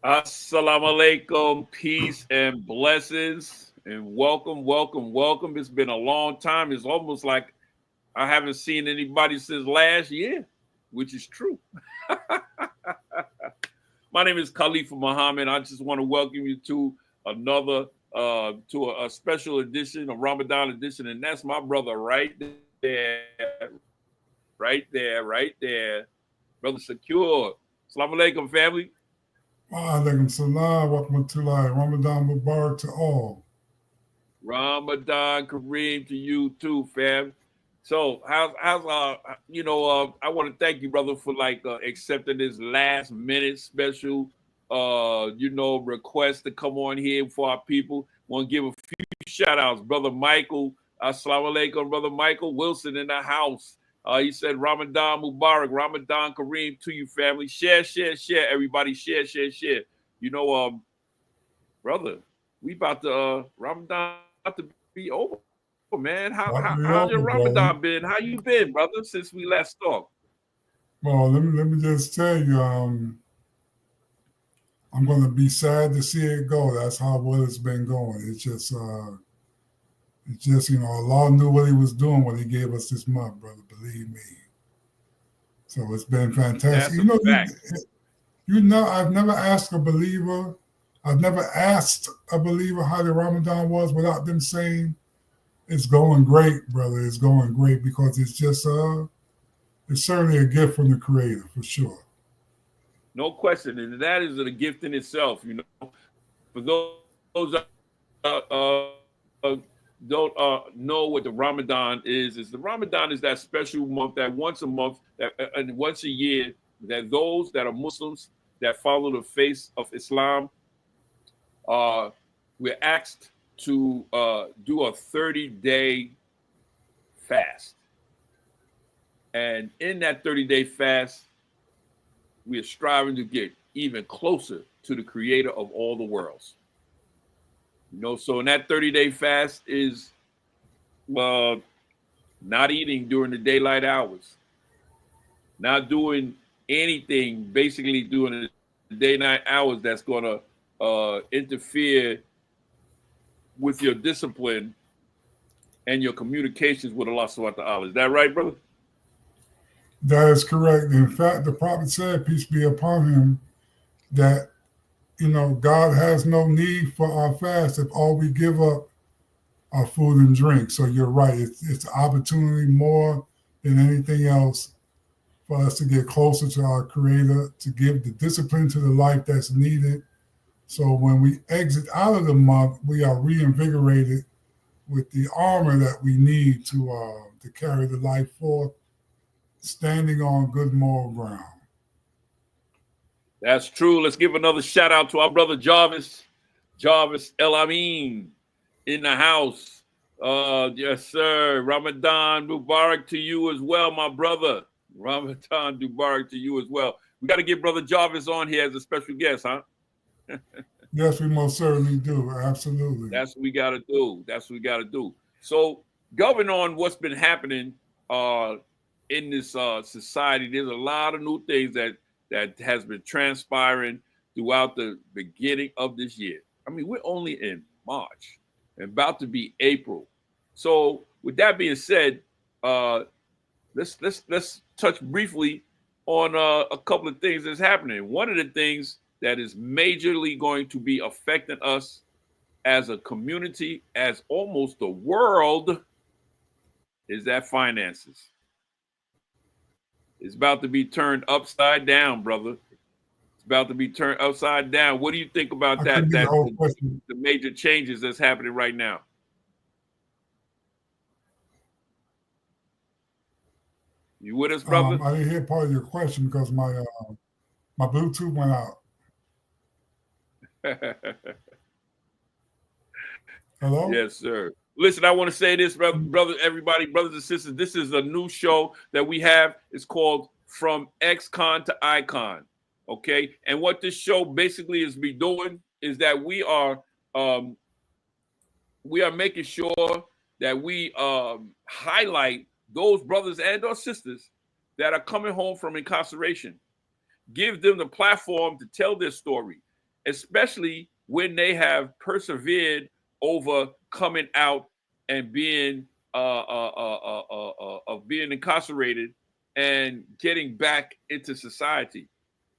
Assalamu alaikum, peace and blessings, and welcome, welcome, welcome. It's been a long time. It's almost like I haven't seen anybody since last year, which is true. My name is Khalifa Muhammad. I just want to welcome you to another, to a special edition, a Ramadan edition, and that's my brother right there, right there, Brother Secure. Assalamu alaikum, family. Alaikum salam wa rahmatullahi. Ramadan Mubarak to all. Ramadan Kareem to you too, fam. So how's I want to thank you, brother, for accepting this last minute special request to come on here for our people. Want to give a few shout outs. Brother Michael, assalamu alaikum, Brother Michael Wilson in the house. He said Ramadan Mubarak, Ramadan Kareem to you, family. Share, everybody. Share. Brother, we about to Ramadan about to be over, man. How's your Ramadan been? How you been, brother, since we last talked? Well, let me just tell you, I'm gonna be sad to see it go. That's how well it's been going. It's just Allah knew what He was doing when He gave us this month, brother. Believe me. So it's been fantastic. I've never asked a believer how the Ramadan was without them saying it's going great, brother. It's going great because it's just it's certainly a gift from the Creator for sure. No question, and that is a gift in itself. For those don't know what the Ramadan is the Ramadan is that special month that once a month and once a year that those that are Muslims that follow the faith of Islam, we're asked to do a 30-day fast. And in that 30-day fast, we are striving to get even closer to the Creator of all the worlds. So in that 30-day fast is not eating during the daylight hours, not doing anything, basically doing the day-night hours that's going to interfere with your discipline and your communications with Allah subhanahu wa ta'ala. Is that right, brother? That is correct. In fact, the Prophet said, peace be upon him, that God has no need for our fast if all we give up food and drink. So you're right. It's an opportunity more than anything else for us to get closer to our Creator, to give the discipline to the life that's needed. So when we exit out of the month, we are reinvigorated with the armor that we need to carry the life forth, standing on good moral ground. That's true. Let's give another shout out to our brother Jarvis. Jarvis El Amin in the house. Yes, sir. Ramadan Mubarak to you as well, my brother. Ramadan Mubarak to you as well. We got to get Brother Jarvis on here as a special guest, huh? Yes, we most certainly do. Absolutely. That's what we got to do. That's what we got to do. So, govern on what's been happening in this society, there's a lot of new things that has been transpiring throughout the beginning of this year. I mean, we're only in March and about to be April. So, with that being said, let's touch briefly on a couple of things that's happening. One of the things that is majorly going to be affecting us as a community, as almost the world, is that finances. It's about to be turned upside down, brother. It's about to be turned upside down. What do you think about I that? couldn't get the That whole question. the major changes that's happening right now. You with us, brother? I didn't hear part of your question because my Bluetooth went out. Hello? Yes, sir. Listen, I want to say this, brother, everybody, brothers and sisters. This is a new show that we have. It's called From Ex-Con to Icon. Okay, and what this show basically is be doing is that we are making sure that we highlight those brothers and or sisters that are coming home from incarceration. Give them the platform to tell their story, especially when they have persevered over coming out and being of being incarcerated and getting back into society.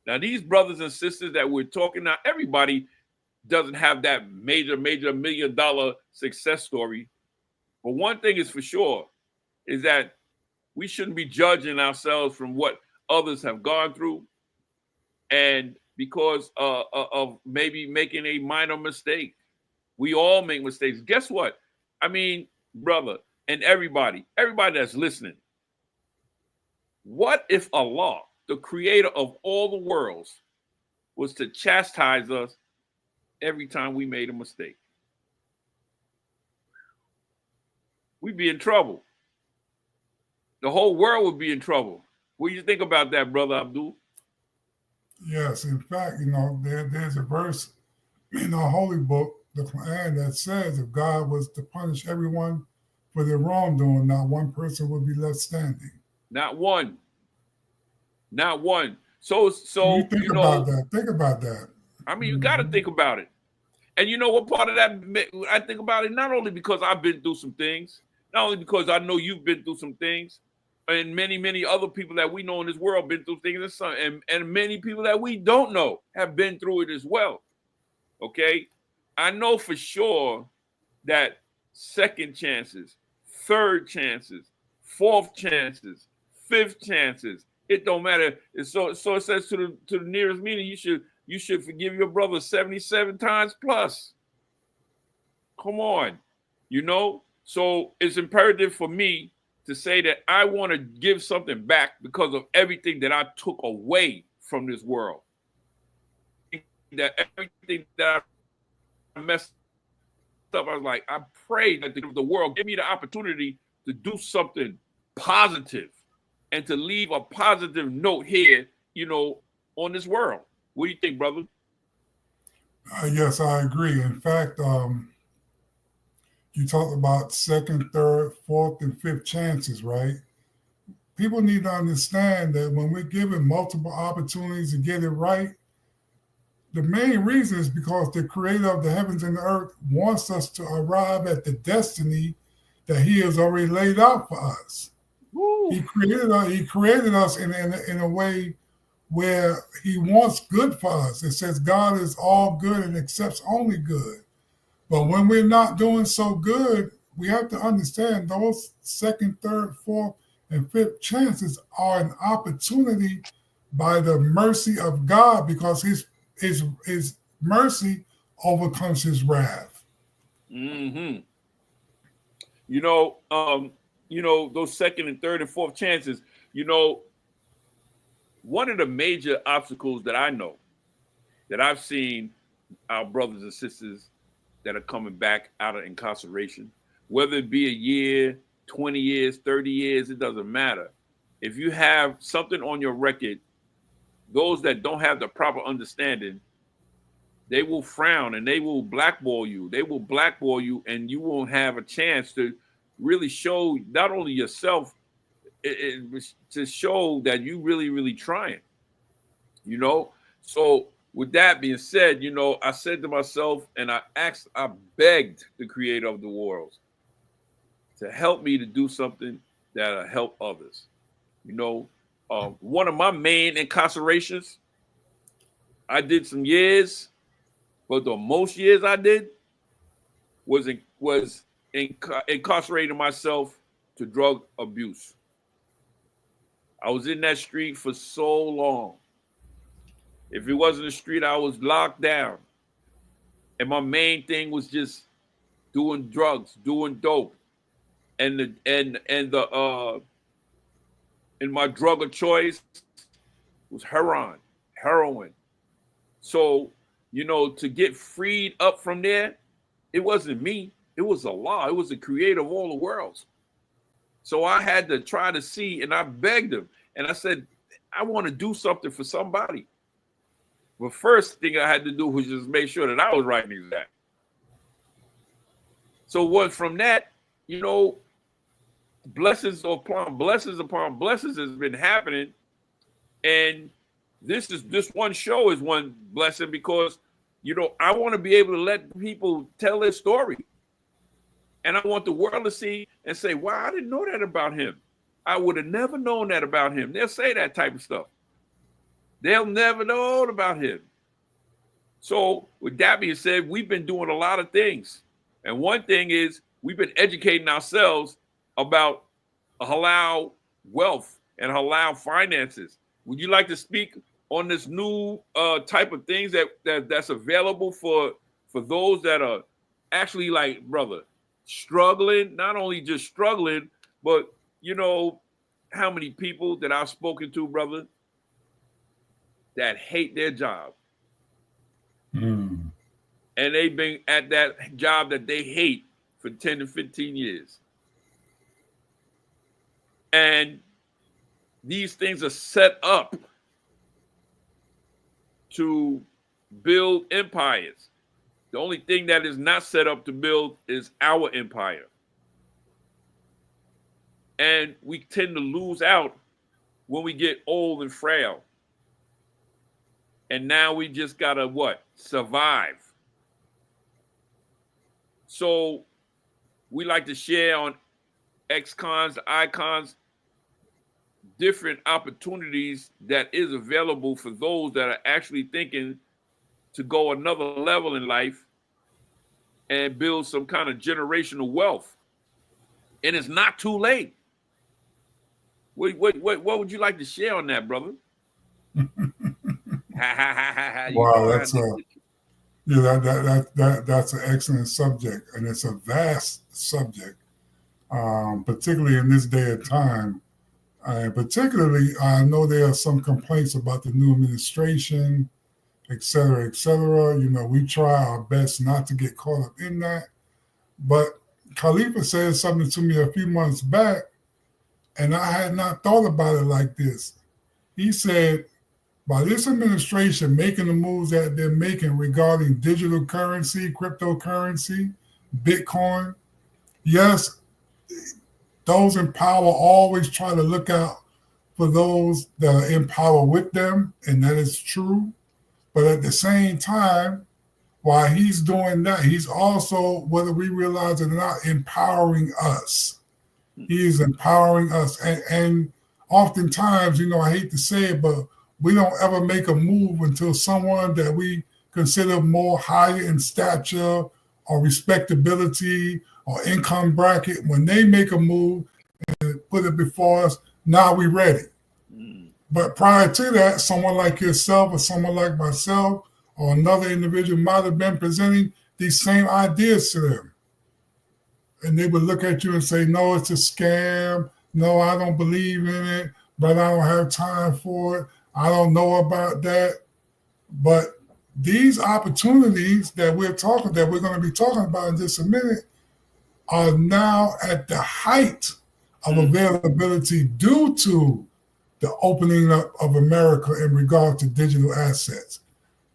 Now, these brothers and sisters that we're talking now, everybody doesn't have that major $1 million success story. But one thing is for sure is that we shouldn't be judging ourselves from what others have gone through, and because of maybe making a minor mistake. We all make mistakes. Guess what? I mean, brother, and everybody that's listening, what if Allah, the creator of all the worlds, was to chastise us every time we made a mistake? We'd be in trouble. The whole world would be in trouble. What do you think about that, Brother Abdul? Yes, in fact, there's a verse in our holy book, the Quran, that says if God was to punish everyone for their wrongdoing, not one person would be left standing. Not one. Not one. So you think about that. Think about that. I mean, you got to think about it. And you know what part of that I think about it? Not only because I've been through some things, not only because I know you've been through some things, and many other people that we know in this world been through things, and many people that we don't know have been through it as well. Okay? I know for sure that second chances, third chances, fourth chances, fifth chances, it don't matter. So it says to the nearest meaning, you should forgive your brother 77 times plus. Come on. So it's imperative for me to say that I want to give something back because of everything that I took away from this world. That everything that I messed up, I was like, I pray that the world give me the opportunity to do something positive and to leave a positive note here, on this world. What do you think, brother? Yes, I agree. In fact, you talked about second, third, fourth, and fifth chances, right? People need to understand that when we're given multiple opportunities to get it right, the main reason is because the creator of the heavens and the earth wants us to arrive at the destiny that he has already laid out for us. Woo. He created us in a way where he wants good for us. It says God is all good and accepts only good. But when we're not doing so good, we have to understand those second, third, fourth, and fifth chances are an opportunity by the mercy of God, because his mercy overcomes his wrath. Mm-hmm. Those second and third and fourth chances. You know, one of the major obstacles that I know that I've seen our brothers and sisters that are coming back out of incarceration, whether it be a year, 20 years, 30 years, it doesn't matter. If you have something on your record, those that don't have the proper understanding, they will frown and they will blackball you. They will blackball you, and you won't have a chance to really show not only yourself, to show that you really, really trying. You know, so with that being said, I said to myself, and I begged the creator of the world to help me to do something that'll help others. One of my main incarcerations, I did some years, but the most years I did was incarcerating myself to drug abuse. I was in that street for so long. If it wasn't a street, I was locked down. And my main thing was just doing drugs, doing dope. And my drug of choice was heroin. So, to get freed up from there, it wasn't me. It was Allah. It was the creator of all the worlds. So I had to try to see, and I begged him. And I said, I want to do something for somebody. But first thing I had to do was just make sure that I was right and exact. So what from that, blessings upon blessings has been happening. And this one show is one blessing because, I want to be able to let people tell their story. And I want the world to see and say, wow, I didn't know that about him. I would have never known that about him. They'll say that type of stuff. They'll never know about him. So with that being said, we've been doing a lot of things. And one thing is we've been educating ourselves about halal wealth and halal finances. Would you like to speak on this new type of things that's available for those that are actually, like, brother, struggling, not only just struggling, but how many people that I've spoken to, brother, that hate their job. And they've been at that job that they hate for 10 to 15 years. And these things are set up to build empires. The only thing that is not set up to build is our empire. And we tend to lose out when we get old and frail. And now we just gotta what? Survive. So we like to share on X-Cons, icons, different opportunities that is available for those that are actually thinking to go another level in life and build some kind of generational wealth. And it's not too late. What would you like to share on that, brother? Wow, that's that's an excellent subject, and it's a vast subject, particularly in this day and time. Particularly, I know there are some complaints about the new administration, et cetera, et cetera. We try our best not to get caught up in that. But Khalifa said something to me a few months back, and I had not thought about it like this. He said, by this administration making the moves that they're making regarding digital currency, cryptocurrency, Bitcoin, yes, those in power always try to look out for those that are in power with them, and that is true. But at the same time, while he's doing that, he's also, whether we realize it or not, empowering us. He is empowering us. And oftentimes, I hate to say it, but we don't ever make a move until someone that we consider more higher in stature or respectability or income bracket, when they make a move and put it before us, now we ready. Mm. But prior to that, someone like yourself or someone like myself or another individual might have been presenting these same ideas to them. And they would look at you and say, no, it's a scam. No, I don't believe in it, but I don't have time for it. I don't know about that. But these opportunities that we're going to be talking about in just a minute are now at the height of availability due to the opening up of America in regard to digital assets.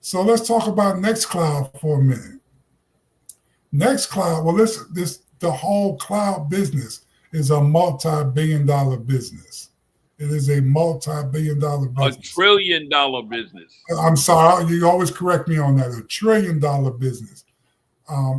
So let's talk about Nextcloud for a minute. Nextcloud, well, the whole cloud business is a multi-billion-dollar business. It is a multi-billion-dollar business. $1 trillion business. I'm sorry, you always correct me on that. $1 trillion business.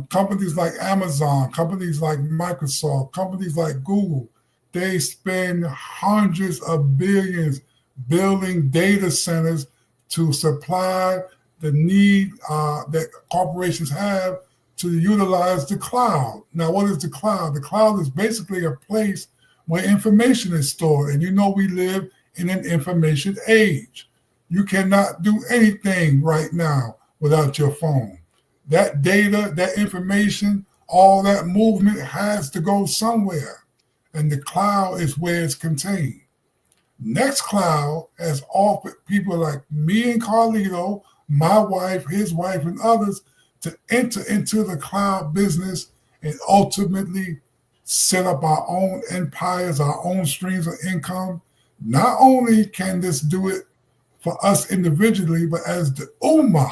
Companies like Amazon, companies like Microsoft, companies like Google, they spend hundreds of billions building data centers to supply the need that corporations have to utilize the cloud. Now, what is the cloud? The cloud is basically a place where information is stored. And you know we live in an information age. You cannot do anything right now without your phone. That data, that information, all that movement has to go somewhere. And the cloud is where it's contained. Nextcloud has offered people like me and Carlito, my wife, his wife, and others to enter into the cloud business and ultimately set up our own empires, our own streams of income. Not only can this do it for us individually, but as the Ummah,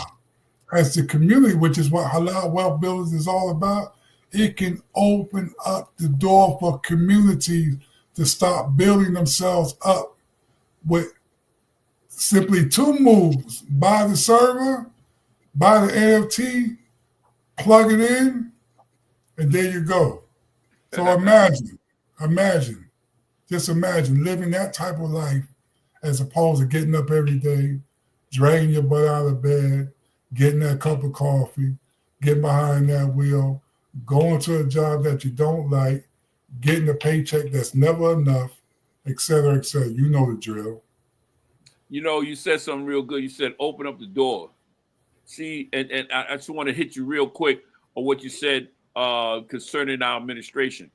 as the community, which is what Halal Wealth Builders is all about, it can open up the door for communities to start building themselves up with simply 2 moves: buy the server, buy the NFT, plug it in, and there you go. So just imagine living that type of life as opposed to getting up every day, dragging your butt out of bed, getting that cup of coffee, getting behind that wheel, going to a job that you don't like, getting a paycheck that's never enough, et cetera, et cetera. You know the drill. You know, you said something real good. You said open up the door. See, and I just want to hit you real quick on what you said concerning our administration.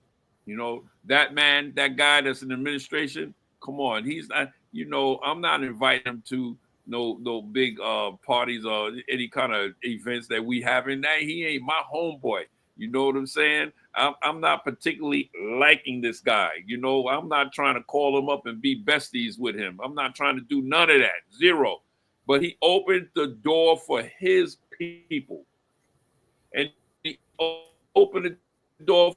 You know, that man, that guy that's in administration, come on, he's not, you know, I'm not inviting him to no big parties or any kind of events that we have in that. He ain't my homeboy. You know what I'm saying? I'm not particularly liking this guy. You know, I'm not trying to call him up and be besties with him. I'm not trying to do none of that. Zero. But he opened the door for his people. And he opened the door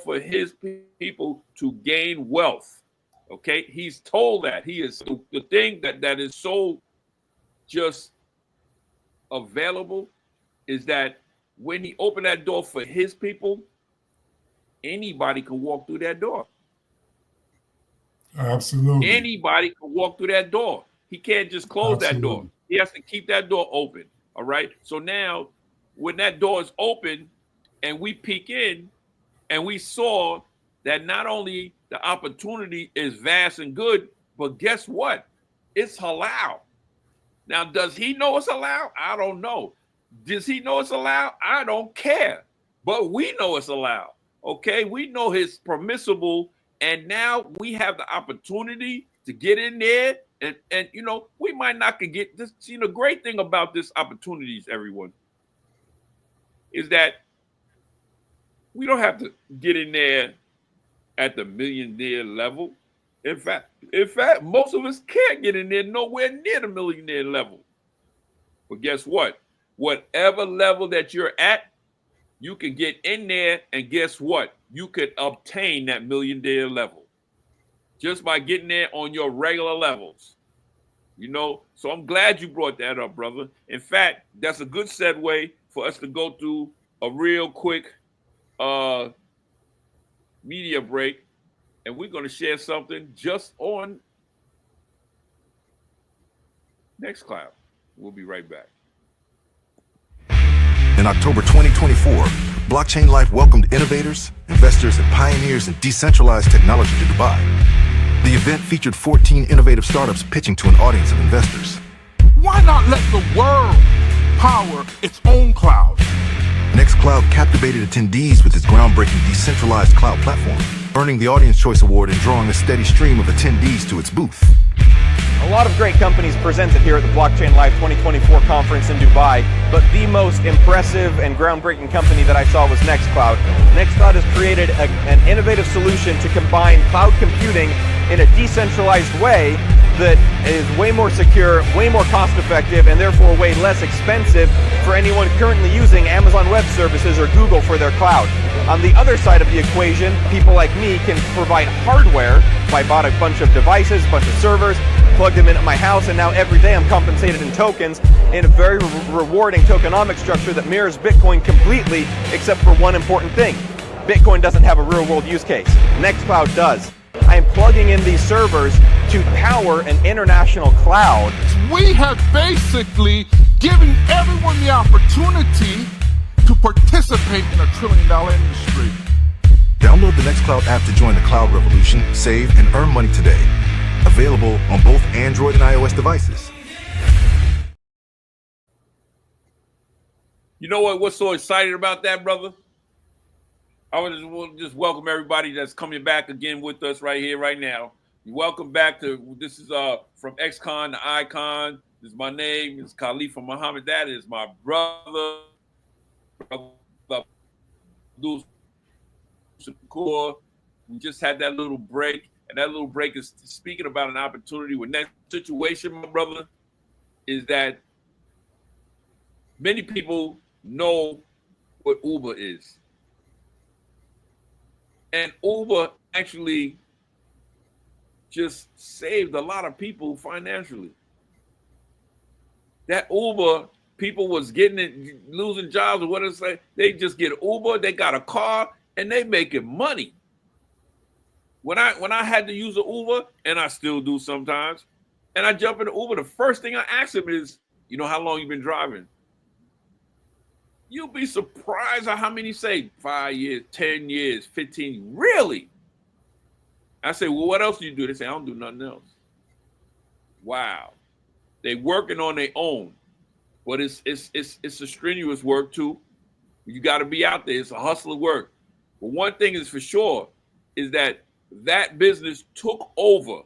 for his people to gain wealth. Okay? He's told that. He is the thing that is so just available is that when he opened that door for his people, anybody can walk through that door. Absolutely. Anybody can walk through that door. He can't just close that door. He has to keep that door open. All right. So now, when that door is open and we peek in and we saw that not only the opportunity is vast and good, but guess what? It's halal. Now, does he know it's allowed? I don't know. Does he know it's allowed? I don't care. But we know it's allowed. Okay, we know it's permissible, and now we have the opportunity to get in there, and you know, we might not could get this. You know, great thing about this opportunities, everyone, is that we don't have to get in there at the millionaire level. In fact, most of us can't get in there nowhere near the millionaire level. But guess what? Whatever level that you're at, you can get in there, and guess what? You could obtain that millionaire level just by getting there on your regular levels. You know, so I'm glad you brought that up, brother. In fact, that's a good segue for us to go through a real quick media break, and we're going to share something just on Nextcloud. We'll be right back. In October 2024, Blockchain Life welcomed innovators, investors, and pioneers in decentralized technology to Dubai. The event featured 14 innovative startups pitching to an audience of investors. Why not let the world power its own cloud? Nextcloud captivated attendees with its groundbreaking decentralized cloud platform, earning the Audience Choice Award and drawing a steady stream of attendees to its booth. A lot of great companies presented here at the Blockchain Live 2024 conference in Dubai, but the most impressive and groundbreaking company that I saw was Nextcloud. Nextcloud has created an innovative solution to combine cloud computing in a decentralized way that is way more secure, way more cost effective, and therefore way less expensive for anyone currently using Amazon Web Services or Google for their cloud. On the other side of the equation, people like me can provide hardware. I bought a bunch of devices, a bunch of servers, plugged them in at my house, and now every day I'm compensated in tokens in a very rewarding tokenomic structure that mirrors Bitcoin completely, except for one important thing. Bitcoin doesn't have a real world use case. Nextcloud does. I am plugging in these servers to power an international cloud. We have basically given everyone the opportunity to participate in a $1 trillion industry. Download the Nextcloud app to join the cloud revolution, save, and earn money today. Available on both Android and iOS devices. You know what's so exciting about that, brother? I would just welcome everybody that's coming back again with us right here, right now. Welcome back to, this is from XCon to Icon. This is my name, it's Khalifa Muhammad. That is my brother Abdul Shakur. We just had that little break, and that little break is speaking about an opportunity. With next situation, my brother, is that many people know what Uber is. And Uber actually just saved a lot of people financially. That Uber, people was getting it, losing jobs or what it's like. They just get Uber, they got a car, and they making money. When I had to use an Uber, and I still do sometimes, and I jump in the Uber, the first thing I ask them is, you know, how long you been driving? You'll be surprised at how many say 5 years, 10 years, 15. Really? I say, well, what else do you do? They say, I don't do nothing else. Wow. They working on their own, but it's a strenuous work too. You got to be out there. It's a hustler work. But one thing is for sure is that business took over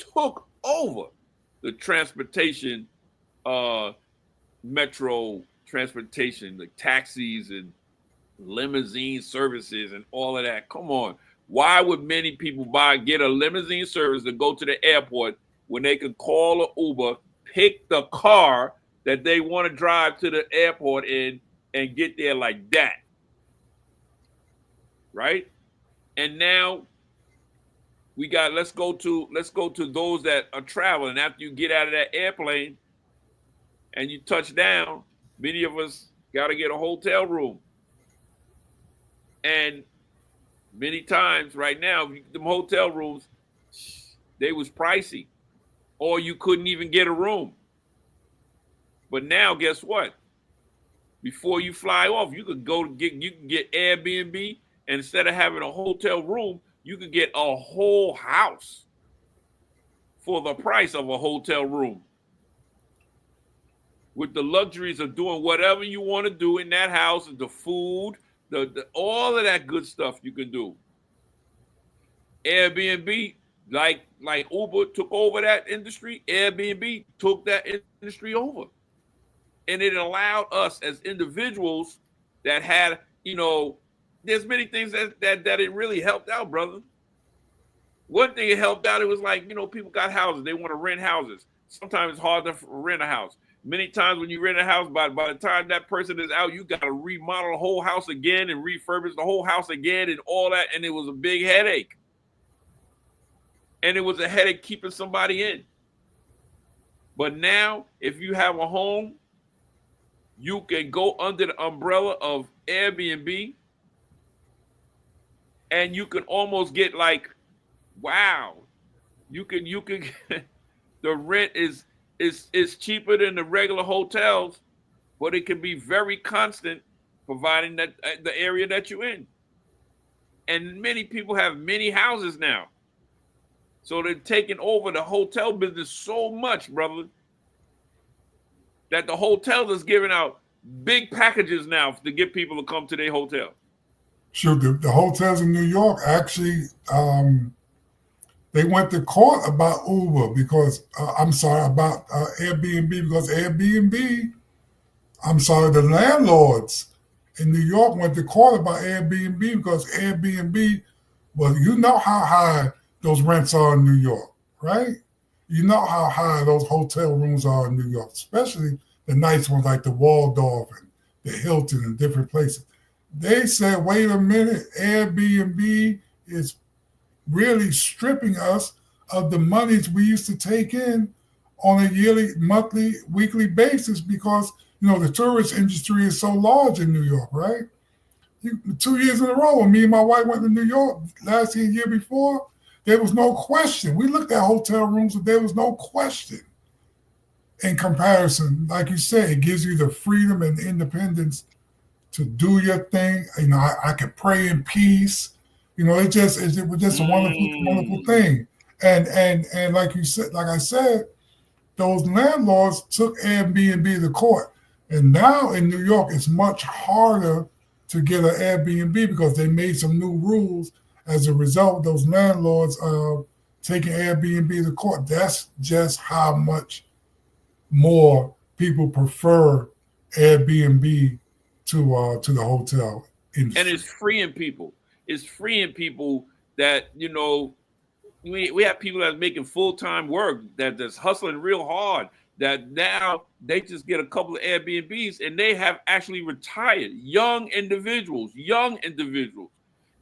the transportation, metro transportation, the taxis and limousine services and all of that. Come on. Why would many people get a limousine service to go to the airport when they could call an Uber, pick the car that they want to drive to the airport in, and get there like that? Right? And now we got, let's go to those that are traveling. After you get out of that airplane and you touch down, many of us got to get a hotel room. And many times right now, the hotel rooms, they was pricey, or you couldn't even get a room. But now, guess what? Before you fly off, you can get Airbnb, and instead of having a hotel room, you could get a whole house for the price of a hotel room, with the luxuries of doing whatever you want to do in that house, the food, the all of that good stuff you can do. Airbnb, like Uber took over that industry, Airbnb took that industry over. And it allowed us as individuals that had, you know, there's many things that it really helped out, brother. One thing it helped out, it was like, you know, people got houses. They want to rent houses. Sometimes it's hard to rent a house. Many times when you rent a house, by the time that person is out, you got to remodel the whole house again and refurbish the whole house again and all that. And it was a big headache. And it was a headache keeping somebody in. But now, if you have a home, you can go under the umbrella of Airbnb, and you can almost get like, wow, you can the rent is cheaper than the regular hotels, but it can be very constant, providing that the area that you're in. And many people have many houses now. So they're taking over the hotel business so much, brother, that the hotels is giving out big packages now to get people to come to their hotel. Sure, the hotels in New York actually, they went to court about Uber because, about Airbnb, because Airbnb, the landlords in New York went to court about Airbnb because Airbnb, well, you know how high those rents are in New York, right? You know how high those hotel rooms are in New York, especially the nice ones like the Waldorf and the Hilton and different places. They said, wait a minute, Airbnb is really stripping us of the monies we used to take in on a yearly, monthly, weekly basis because, the tourist industry is so large in New York, right? 2 years in a row, when me and my wife went to New York last year before, there was no question. We looked at hotel rooms, but there was no question in comparison. Like you said, it gives you the freedom and independence to do your thing. I could pray in peace. It was just a wonderful thing. And like you said, like I said, those landlords took Airbnb to court. And now in New York, it's much harder to get an Airbnb because they made some new rules. As a result, those landlords taking Airbnb to court. That's just how much more people prefer Airbnb to the hotel industry. And it's freeing people. It's freeing people that, we have people that's making full-time work, that's hustling real hard, that now they just get a couple of Airbnbs and they have actually retired, young individuals.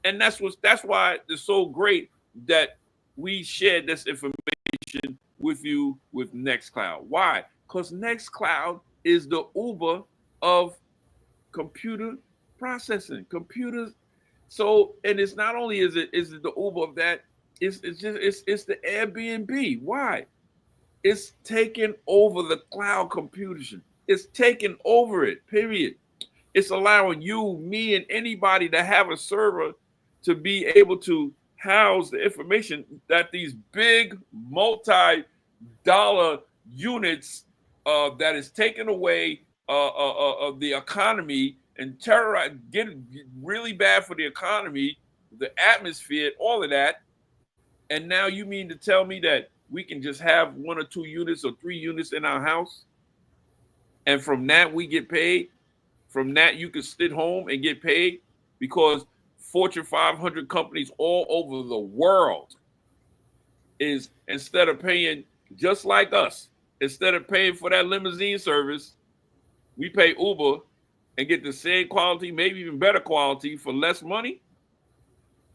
And that's why it's so great that we shared this information with you with Nextcloud. Why? Because Nextcloud is the Uber of computer processing, computers. So, and it's not only is it the Uber of that, it's the Airbnb. Why? It's taking over the cloud computation. It's taking over it, period. It's allowing you, me, and anybody to have a server to be able to house the information that these big multi-dollar units that is taking away of the economy and getting really bad for the economy, the atmosphere, all of that. And now you mean to tell me that we can just have 1 or 2 units or 3 units in our house, and from that we get paid? From that you can sit home and get paid? Because Fortune 500 companies all over the world is, instead of paying just like us, instead of paying for that limousine service, we pay Uber and get the same quality, maybe even better quality for less money.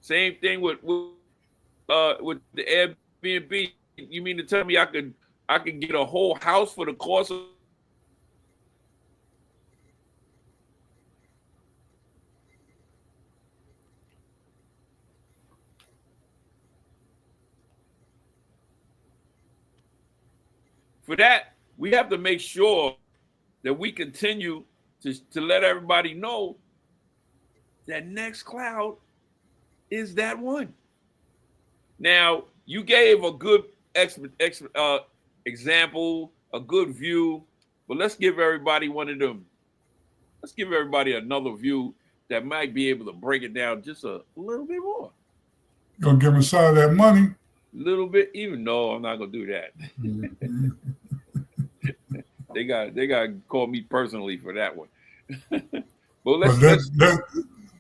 Same thing with the Airbnb. You mean to tell me I could get a whole house for the cost of For that, we have to make sure that we continue to let everybody know that Nextcloud is that one. Now, you gave a good example, a good view, but let's give everybody one of them. Let's give everybody another view that might be able to break it down just a little bit more. You gonna give them a shot of that money? A little bit, even though I'm not gonna do that. Mm-hmm. They got to call me personally for that one. But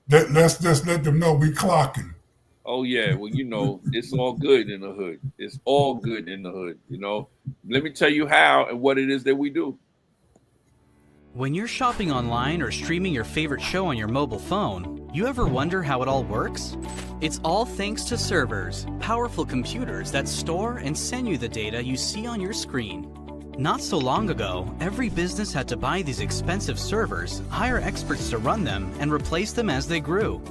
let's just let them know we clocking. Oh yeah, well it's all good in the hood. It's all good in the hood. Let me tell you how and what it is that we do. When you're shopping online or streaming your favorite show on your mobile phone, you ever wonder how it all works? It's all thanks to servers, powerful computers that store and send you the data you see on your screen. Not so long ago, every business had to buy these expensive servers, hire experts to run them, and replace them as they grew.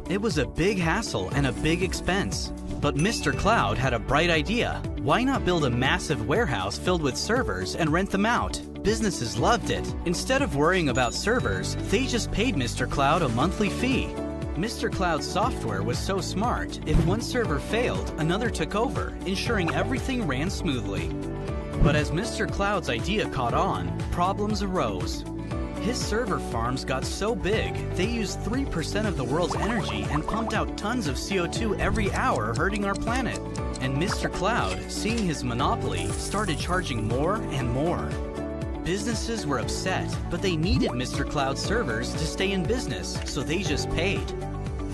It was a big hassle and a big expense. But Mr. Cloud had a bright idea. Why not build a massive warehouse filled with servers and rent them out? Businesses loved it. Instead of worrying about servers, they just paid Mr. Cloud a monthly fee. Mr. Cloud's software was so smart, if one server failed, another took over, ensuring everything ran smoothly. But as Mr. Cloud's idea caught on, problems arose. His server farms got so big, they used 3% of the world's energy and pumped out tons of CO2 every hour, hurting our planet. And Mr. Cloud, seeing his monopoly, started charging more and more. Businesses were upset, but they needed Mr. Cloud's servers to stay in business, so they just paid.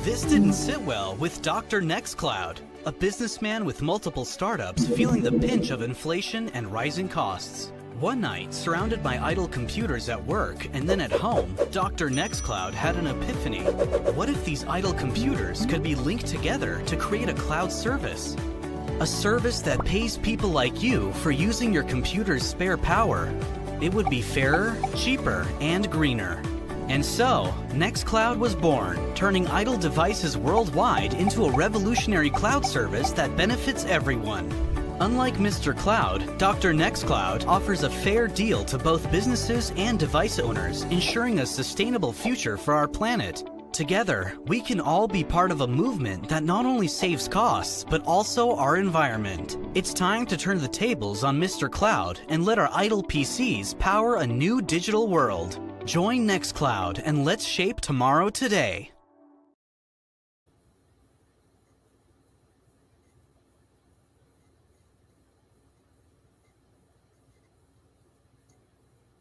This didn't sit well with Dr. Nextcloud, a businessman with multiple startups feeling the pinch of inflation and rising costs. One night, surrounded by idle computers at work and then at home, Dr. Nextcloud had an epiphany. What if these idle computers could be linked together to create a cloud service? A service that pays people like you for using your computer's spare power. It would be fairer, cheaper, and greener. And so, Nextcloud was born, turning idle devices worldwide into a revolutionary cloud service that benefits everyone. Unlike Mr. Cloud, Dr. Nextcloud offers a fair deal to both businesses and device owners, ensuring a sustainable future for our planet. Together, we can all be part of a movement that not only saves costs, but also our environment. It's time to turn the tables on Mr. Cloud and let our idle PCs power a new digital world. Join Nextcloud and let's shape tomorrow today.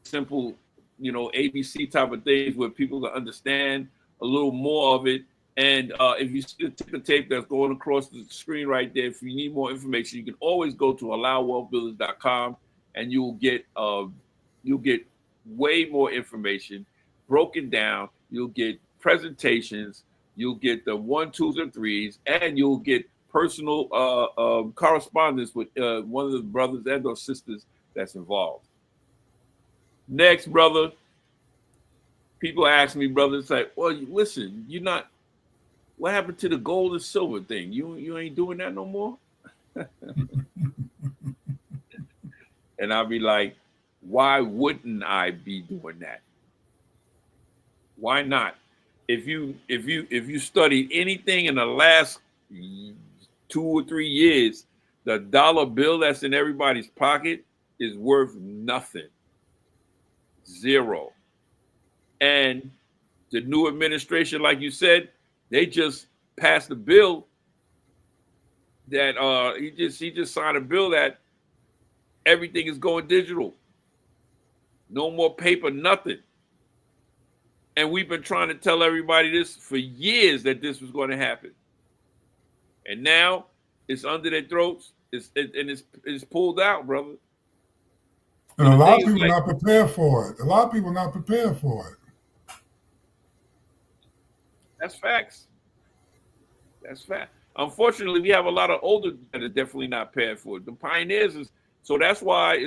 Simple, ABC type of things where people can understand a little more of it. And if you see the ticker tape that's going across the screen right there, if you need more information, you can always go to allowwealthbuilders.com and you'll get way more information broken down. You'll get presentations, you'll get the 1, 2s, and 3s, and you'll get personal correspondence with one of the brothers and or sisters that's involved. Next, brother. People ask me, brother, it's like, well, listen, you're not, what happened to the gold and silver thing? You ain't doing that no more? And I'll be like, why wouldn't I be doing that? Why not? If you study anything in the last 2 or 3 years, the dollar bill that's in everybody's pocket is worth nothing. Zero. And the new administration, like you said, they just passed a bill that he just signed a bill that everything is going digital. No more paper, nothing. And we've been trying to tell everybody this for years, that this was going to happen. And now it's under their throats. It's pulled out, brother. And a lot of people not prepared for it. A lot of people not prepared for it. That's facts. That's fact. Unfortunately, we have a lot of older that are definitely not prepared for it. The pioneers is so that's why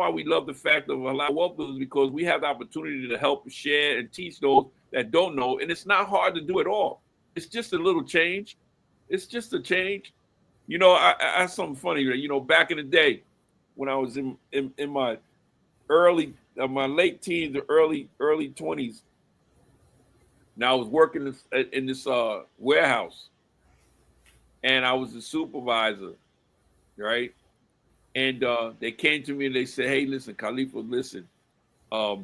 we love the fact of Allow Wealth Builders, because we have the opportunity to help share and teach those that don't know. And it's not hard to do it all. It's just a little change. It's just a change. I something funny. Back in the day when I was in my my late teens or early 20s. Now I was working in this warehouse, and I was the supervisor, right? And they came to me and they said, "Hey, listen, Khalifa, listen, we're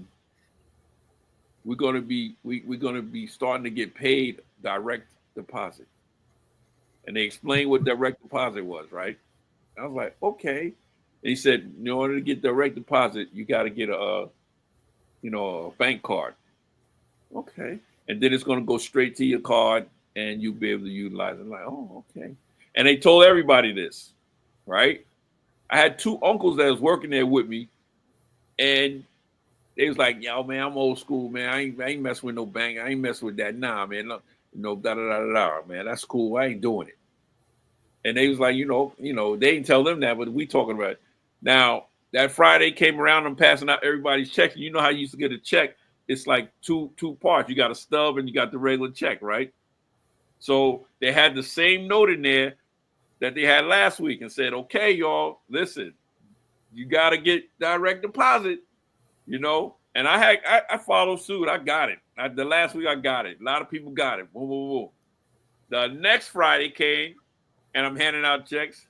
gonna be starting to get paid direct deposit." And they explained what direct deposit was, right? I was like, okay. And he said, in order to get direct deposit, you got to get a bank card. Okay. And then it's going to go straight to your card and you'll be able to utilize it. I'm like, oh, okay. And they told everybody this, right? I had 2 uncles that was working there with me, and they was like, yo, man, I'm old school, man. I ain't messing with no bank. I ain't messing with that. Nah, man. Da, man. That's cool. I ain't doing it. And they was like, they didn't tell them that, but we talking about it. Now, that Friday came around, I'm passing out everybody's checks. You know how you used to get a check? It's like two parts. You got a stub and you got the regular check, right? So they had the same note in there that they had last week and said, okay, y'all, listen, you got to get direct deposit. you know. And I followed suit. I got it. The last week I got it. A lot of people got it. Boom, boom, boom. The next Friday came, and I'm handing out checks.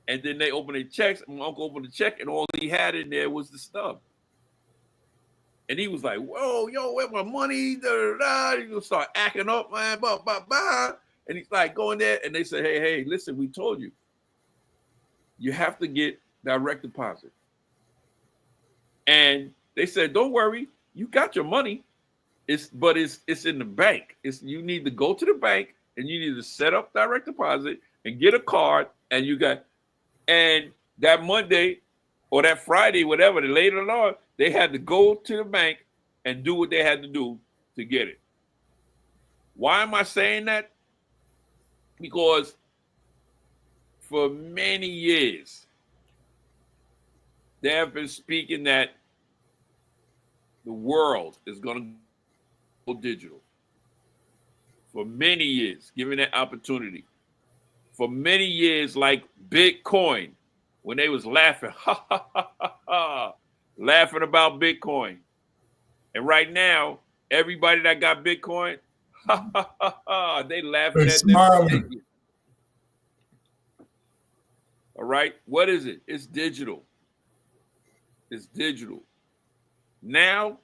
And then they opened the checks. My uncle opened the check, and all he had in there was the stub. And he was like, "Whoa, yo, where's my money?" Da, da, da. He gonna start acting up, man. Bah, bah, bah. And he's like going there, and they said, "Hey, listen, we told you. You have to get direct deposit." And they said, "Don't worry, you got your money. It's in the bank. You need to go to the bank and you need to set up direct deposit and get a card, and you got." And that Monday or that Friday, whatever, later on, they had to go to the bank and do what they had to do to get it. Why am I saying that? Because for many years, they have been speaking that the world is going to go digital. For many years, given that opportunity. For many years, like Bitcoin, when they was laughing, laughing about Bitcoin. And right now, everybody that got Bitcoin, they laughing at them. All right, what is it? It's digital. It's digital. Now,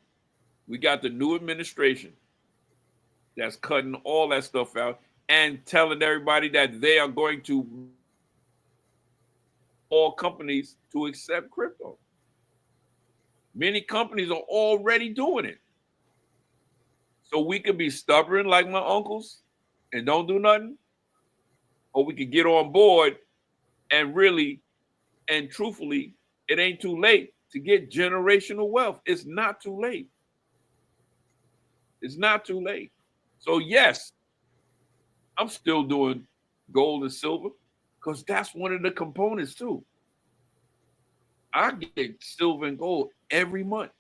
we got the new administration that's cutting all that stuff out and telling everybody that they are going to all companies to accept crypto. Many companies are already doing it. So we could be stubborn like my uncles and don't do nothing, or we could get on board and really and truthfully, it ain't too late to get generational wealth. It's not too late. It's not too late. So yes, I'm still doing gold and silver because that's one of the components too. I get silver and gold every month.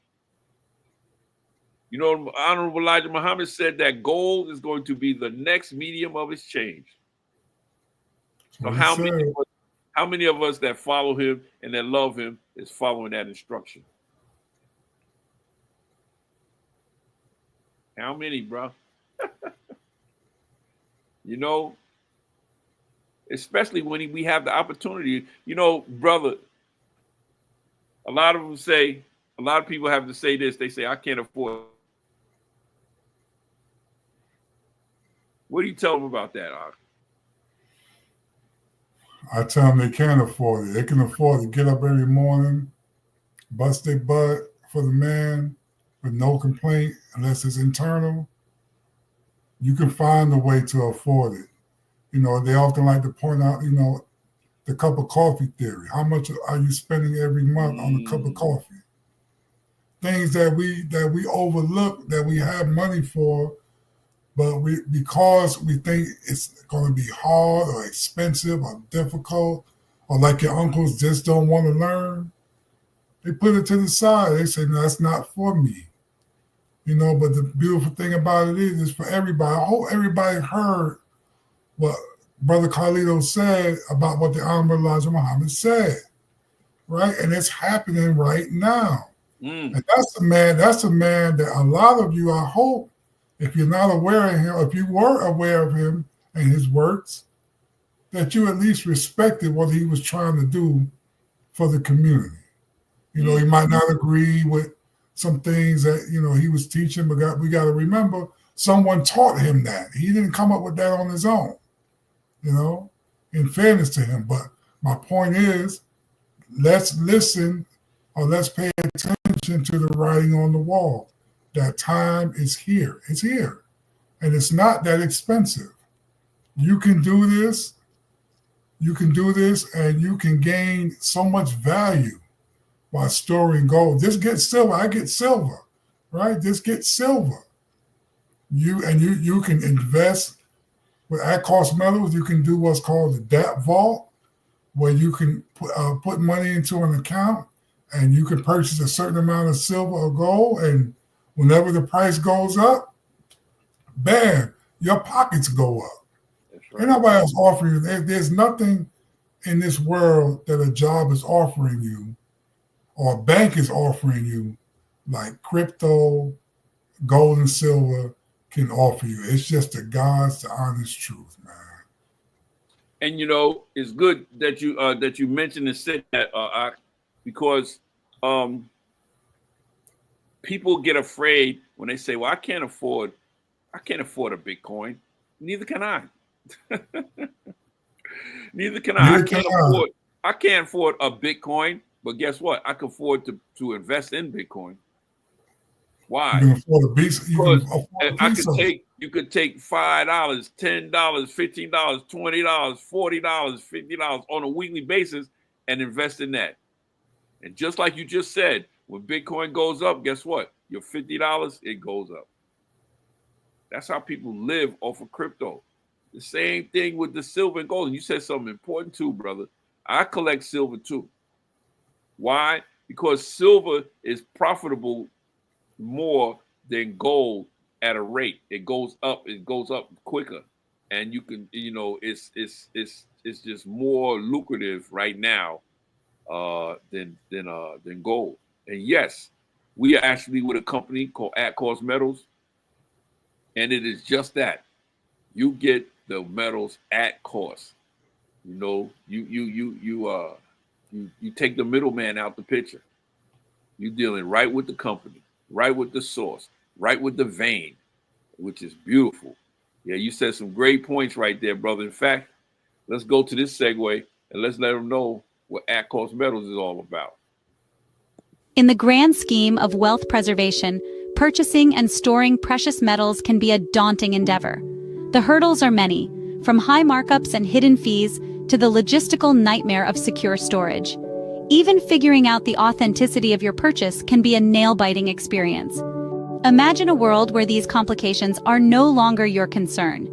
You know, Honorable Elijah Muhammad said that gold is going to be the next medium of exchange. So how many of us that follow him and that love him is following that instruction? How many, bro? You know, especially when we have the opportunity. You know, brother, a lot of people have to say this. They say, I can't afford it. What do you tell them about that, Ak? I tell them they can't afford it. They can afford to get up every morning, bust their butt for the man with no complaint, unless it's internal. You can find a way to afford it. You know, they often like to point out, you know, the cup of coffee theory. How much are you spending every month on a cup of coffee? Things that we overlook, that we have money for, but because we think it's going to be hard or expensive or difficult, or like your uncles just don't want to learn, they put it to the side. They say, no, that's not for me. You know, but the beautiful thing about it is for everybody. I hope everybody heard what Brother Carlito said about what the Honorable Elijah Muhammad said, right? And it's happening right now. And that's a man that a lot of you, I hope, if you're not aware of him, if you were aware of him and his works, that you at least respected what he was trying to do for the community. You know, he might not agree with some things that, you know, he was teaching, but we got to remember, someone taught him that. He didn't come up with that on his own, you know, in fairness to him. But my point is, let's listen, or let's pay attention to the writing on the wall. That time is here. It's here. And it's not that expensive. You can do this. You can do this, and you can gain so much value by storing gold. Just get silver. I get silver, right? Just get silver. You can invest with at-cost metals. You can do what's called the DAP vault, where you can put money into an account, and you can purchase a certain amount of silver or gold, and whenever the price goes up, bam, your pockets go up. That's right. Ain't nobody else offering you. There's nothing in this world that a job is offering you or a bank is offering you like crypto, gold and silver can offer you. It's just the God's the honest truth, man. And it's good that you mentioned and said that, because people get afraid when they say, "Well, I can't afford a Bitcoin." Neither can I. Neither can I. I can't afford a Bitcoin, but guess what? I can afford to invest in Bitcoin. Why? You can afford a piece. You could take $5, $10, $15, $20, $40, $50 on a weekly basis and invest in that. And just like you just said, when Bitcoin goes up, guess what? Your $50, it goes up. That's how people live off of crypto. The same thing with the silver and gold. And you said something important too, brother. I collect silver too. Why? Because silver is profitable more than gold at a rate. It goes up quicker. And you can, it's just more lucrative right now than gold. And yes, we are actually with a company called At Cost Metals, and it is just that. You get the metals at cost. You take the middleman out the picture. You're dealing right with the company, right with the source, right with the vein, which is beautiful. Yeah, you said some great points right there, brother. In fact, let's go to this segue and let's let them know what At Cost Metals is all about. In the grand scheme of wealth preservation, purchasing and storing precious metals can be a daunting endeavor. The hurdles are many, from high markups and hidden fees to the logistical nightmare of secure storage. Even figuring out the authenticity of your purchase can be a nail-biting experience. Imagine a world where these complications are no longer your concern.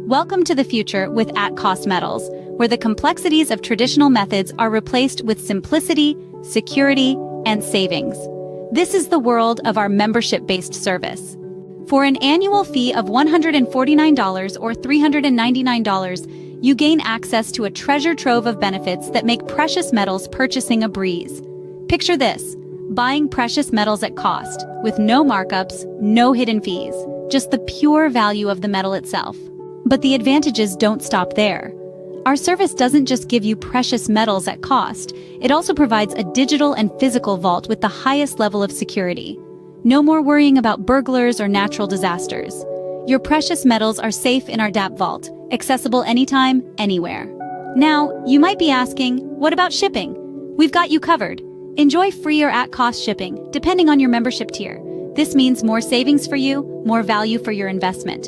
Welcome to the future with At Cost Metals, where the complexities of traditional methods are replaced with simplicity, security, and savings. This is the world of our membership-based service. For an annual fee of $149 or $399, you gain access to a treasure trove of benefits that make precious metals purchasing a breeze. Picture this: buying precious metals at cost, with no markups, no hidden fees, just the pure value of the metal itself. But the advantages don't stop there. Our service doesn't just give you precious metals at cost, it also provides a digital and physical vault with the highest level of security. No more worrying about burglars or natural disasters. Your precious metals are safe in our DApp vault, accessible anytime, anywhere. Now, you might be asking, what about shipping? We've got you covered. Enjoy free or at-cost shipping, depending on your membership tier. This means more savings for you, more value for your investment.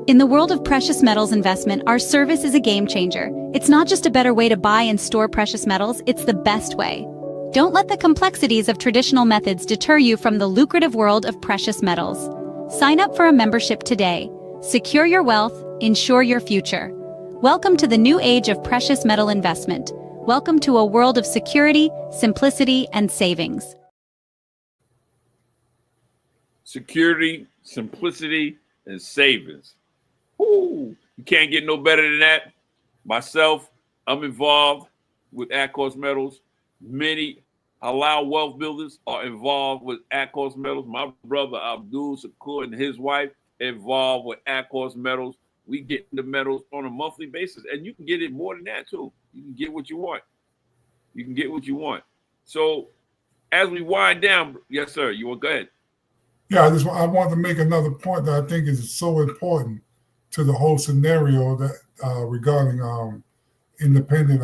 In the world of precious metals investment, our service is a game changer. It's not just a better way to buy and store precious metals, it's the best way. Don't let the complexities of traditional methods deter you from the lucrative world of precious metals. Sign up for a membership today. Secure your wealth, ensure your future. Welcome to the new age of precious metal investment. Welcome to a world of security, simplicity, and savings. Security, simplicity, and savings. Ooh, you can't get no better than that. Myself, I'm involved with At Cost Metals. Many halal wealth builders are involved with At Cost Metals. My brother Abdul Shakur and his wife involved with At Cost Metals. We get the metals on a monthly basis, and you can get it more than that too. You can get what you want. You can get what you want. So as we wind down, yes, sir, you want to go ahead. Yeah, I want to make another point that I think is so important to the whole scenario that regarding independent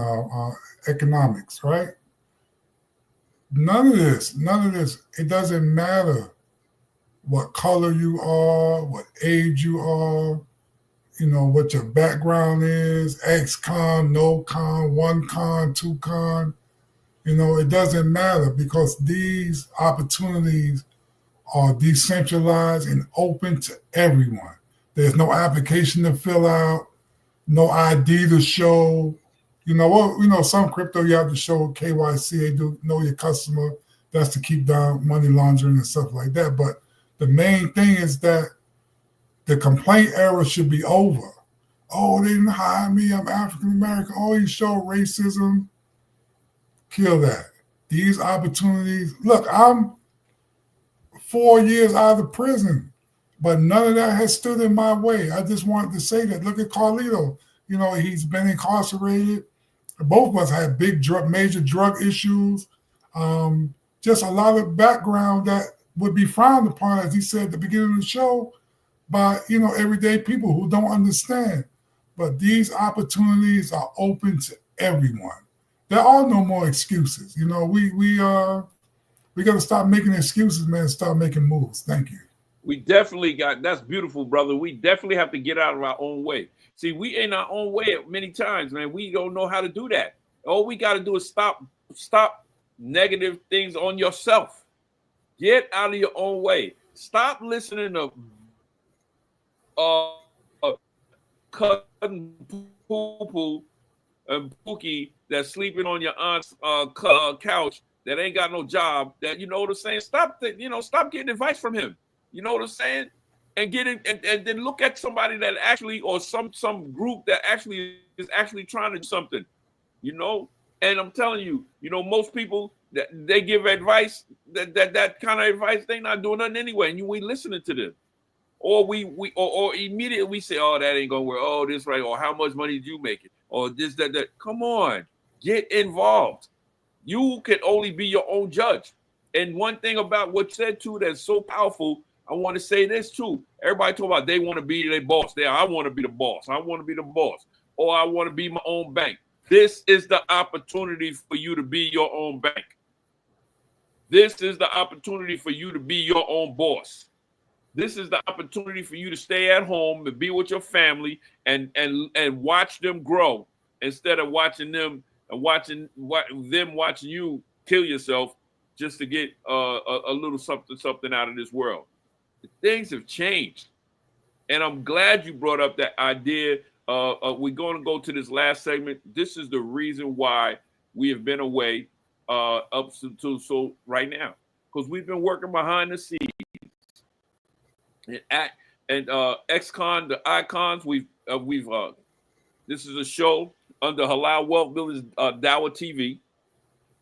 economics, right? None of this, it doesn't matter what color you are, what age you are, what your background is, ex-con, no con, one con, two con, it doesn't matter because these opportunities are decentralized and open to everyone. There's no application to fill out, no ID to show. Some crypto you have to show KYC, they do know your customer. That's to keep down money laundering and stuff like that. But the main thing is that the complaint era should be over. Oh, they didn't hire me, I'm African American. Oh, you show racism. Kill that. These opportunities. Look, I'm 4 years out of prison. But none of that has stood in my way. I just wanted to say that. Look at Carlito. You know, he's been incarcerated. Both of us had major drug issues. Just a lot of background that would be frowned upon, as he said at the beginning of the show, by, you know, everyday people who don't understand. But these opportunities are open to everyone. There are no more excuses. You know, we got to stop making excuses, man, and start making moves. Thank you. We definitely that's beautiful, brother. We definitely have to get out of our own way. See, we in our own way many times, man. We don't know how to do that. All we got to do is stop negative things on yourself. Get out of your own way. Stop listening to cousin poo-poo and Pookie that's sleeping on your aunt's couch that ain't got no job. That, you know what I'm saying? Stop getting advice from him. You know what I'm saying? And get in, and then look at somebody that actually, or some group that actually is actually trying to do something, you know. And I'm telling you, you know, most people that they give advice, that kind of advice, they not doing nothing anyway, and we listening to them, or we immediately we say, oh, that ain't gonna work. Oh, this right, or how much money did you make it, or this that. Come on, get involved. You can only be your own judge. And one thing about what you said too that's so powerful. I want to say this too. Everybody talk about they want to be their boss. I want to be the boss. I want to be the boss. Or I want to be my own bank. This is the opportunity for you to be your own bank. This is the opportunity for you to be your own boss. This is the opportunity for you to stay at home and be with your family and watch them grow instead of watching them and watching you kill yourself just to get a little something out of this world. Things have changed, and I'm glad you brought up that idea. We're going to go to this last segment. This is the reason why we have been away up to so right now, because we've been working behind the scenes. And XCon, the icons, we've this is a show under Halal Wealth Builders Dawa TV,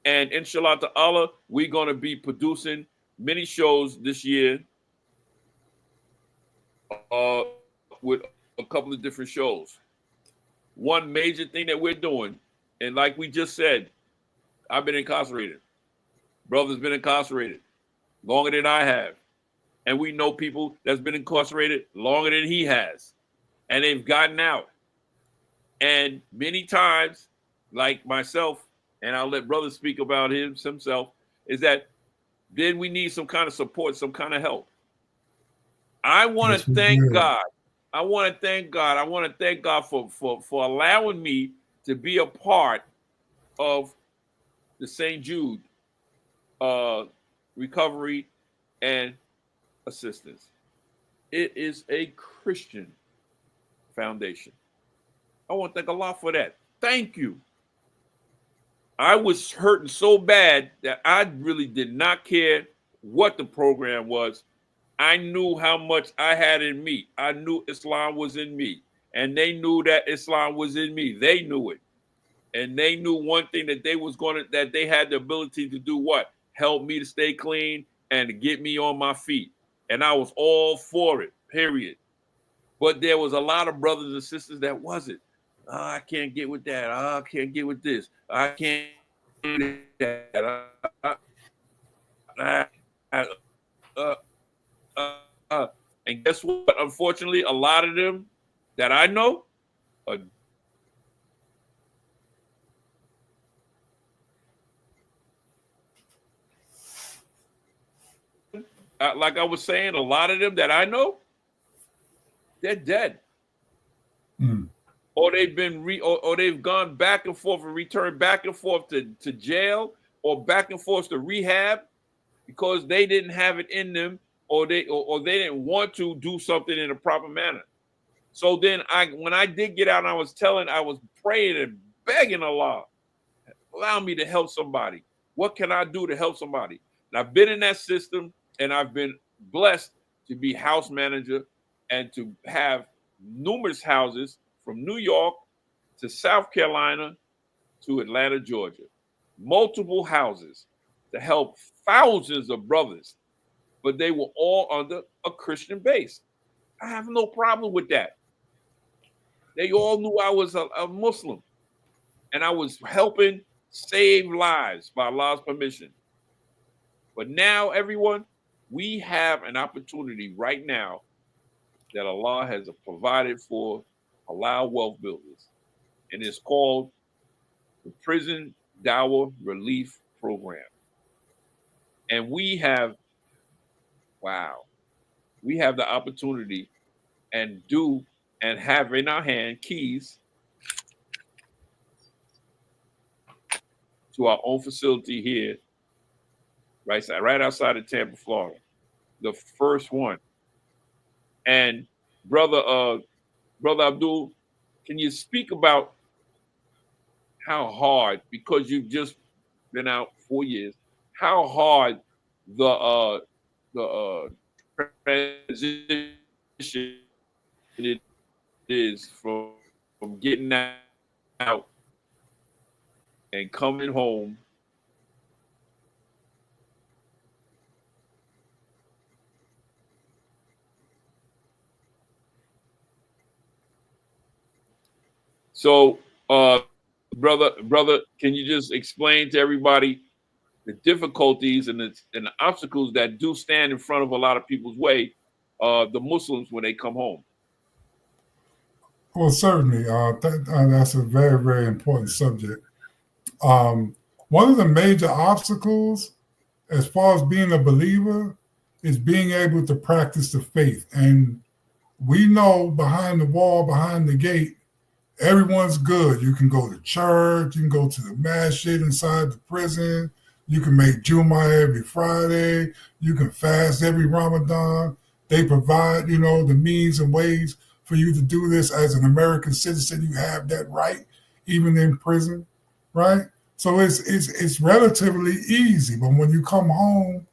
and inshallah ta'ala, we're going to be producing many shows this year. With a couple of different shows. One major thing that we're doing, and like we just said, I've been incarcerated. Brother's been incarcerated longer than I have. And we know people that's been incarcerated longer than he has. And they've gotten out. And many times, like myself, and I'll let brother speak about himself, is that then we need some kind of support, some kind of help. I want to thank God. I want to thank God. I want to thank God for allowing me to be a part of the St. Jude recovery and assistance. It is a Christian foundation. I want to thank Allah for that. Thank you. I was hurting so bad that I really did not care what the program was. I knew how much I had in me. I knew Islam was in me. And they knew that Islam was in me. They knew it. And they knew one thing that that they had the ability to do what? Help me to stay clean and to get me on my feet. And I was all for it, period. But there was a lot of brothers and sisters that wasn't. Oh, I can't get with that. Oh, I can't get with this. I can't do that. And guess what? Unfortunately, a lot of them that I know are like I was saying, a lot of them that I know, they're dead. Or they've been or they've gone back and forth and returned back and forth to jail or back and forth to rehab because they didn't have it in them or they didn't want to do something in a proper manner. So then when I did get out and I was praying and begging Allah, allow me to help somebody. What can I do to help somebody? And I've been in that system and I've been blessed to be house manager and to have numerous houses from New York to South Carolina to Atlanta, Georgia. Multiple houses to help thousands of brothers but they were all under a Christian base. I have no problem with that. They all knew I was a Muslim, and I was helping save lives by Allah's permission. But now, everyone, we have an opportunity right now that Allah has provided for halal wealth builders, and it's called the Prison Dawah Relief Program. And we have, wow, we have the opportunity and have in our hand keys to our own facility here, right outside of Tampa, Florida, the first one. And brother Abdul, can you speak about how hard, because you've just been out 4 years, how hard the transition it is from getting out and coming home? So, brother, can you just explain to everybody the difficulties and the obstacles that do stand in front of a lot of people's way, the Muslims, when they come home? Well, certainly, that's a very, very important subject. One of the major obstacles, as far as being a believer, is being able to practice the faith. And we know behind the wall, behind the gate, everyone's good. You can go to church, you can go to the masjid inside the prison, you can make Jummah every Friday, you can fast every Ramadan. They provide, the means and ways for you to do this as an American citizen. You have that right, even in prison, right? So it's relatively easy. But when you come home,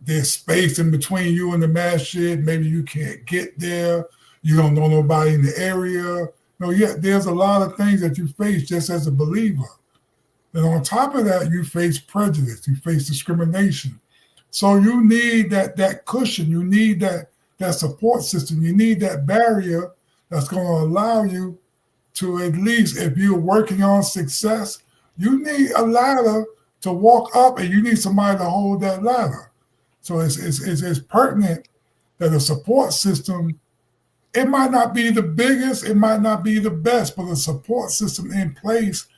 there's space in between you and the masjid. Maybe you can't get there. You don't know nobody in the area. There's a lot of things that you face just as a believer. And on top of that, you face prejudice, you face discrimination. So you need that cushion, you need that support system, you need that barrier that's going to allow you to, at least if you're working on success, you need a ladder to walk up, and you need somebody to hold that ladder. So it's pertinent that a support system, it might not be the biggest, it might not be the best, but a support system in place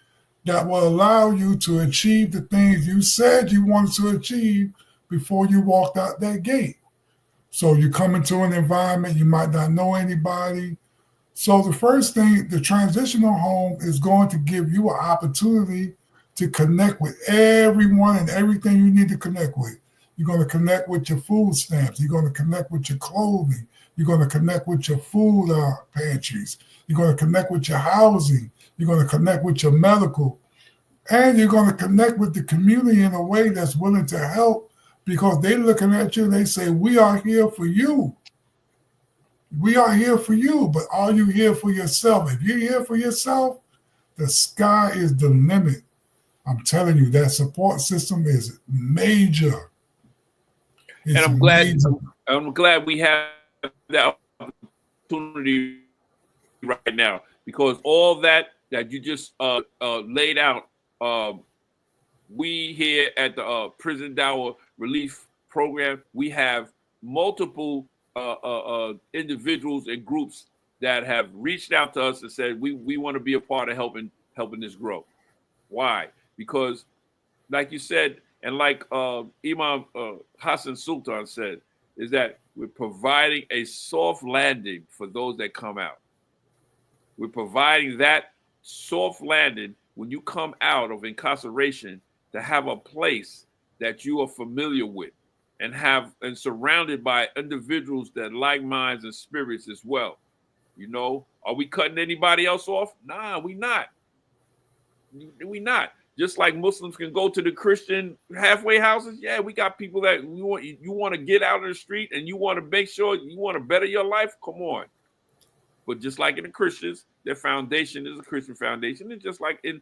that will allow you to achieve the things you said you wanted to achieve before you walked out that gate. So you come into an environment, you might not know anybody. So the first thing, the transitional home is going to give you an opportunity to connect with everyone and everything you need to connect with. You're going to connect with your food stamps. You're going to connect with your clothing. You're going to connect with your food pantries. You're going to connect with your housing. You're going to connect with your medical. And you're going to connect with the community in a way that's willing to help, because they're looking at you and they say, we are here for you. We are here for you, but are you here for yourself? If you're here for yourself, the sky is the limit. I'm telling you, that support system is major. And I'm glad we have that opportunity right now, because all that you just laid out, we here at the Prison Dawah Relief Program, we have multiple individuals and groups that have reached out to us and said we want to be a part of helping this grow. Why? Because, like you said, and like Imam Hassan Sultan said, is that we're providing a soft landing for those that come out. We're providing that soft landing when you come out of incarceration, to have a place that you are familiar with and surrounded by individuals that like minds and spirits as well. Are we cutting anybody else off? Nah, we not. We not. Just like Muslims can go to the Christian halfway houses, yeah, we got people that you want to get out of the street and you want to make sure you want to better your life. Come on. But just like in the Christians, their foundation is a Christian foundation, and just like in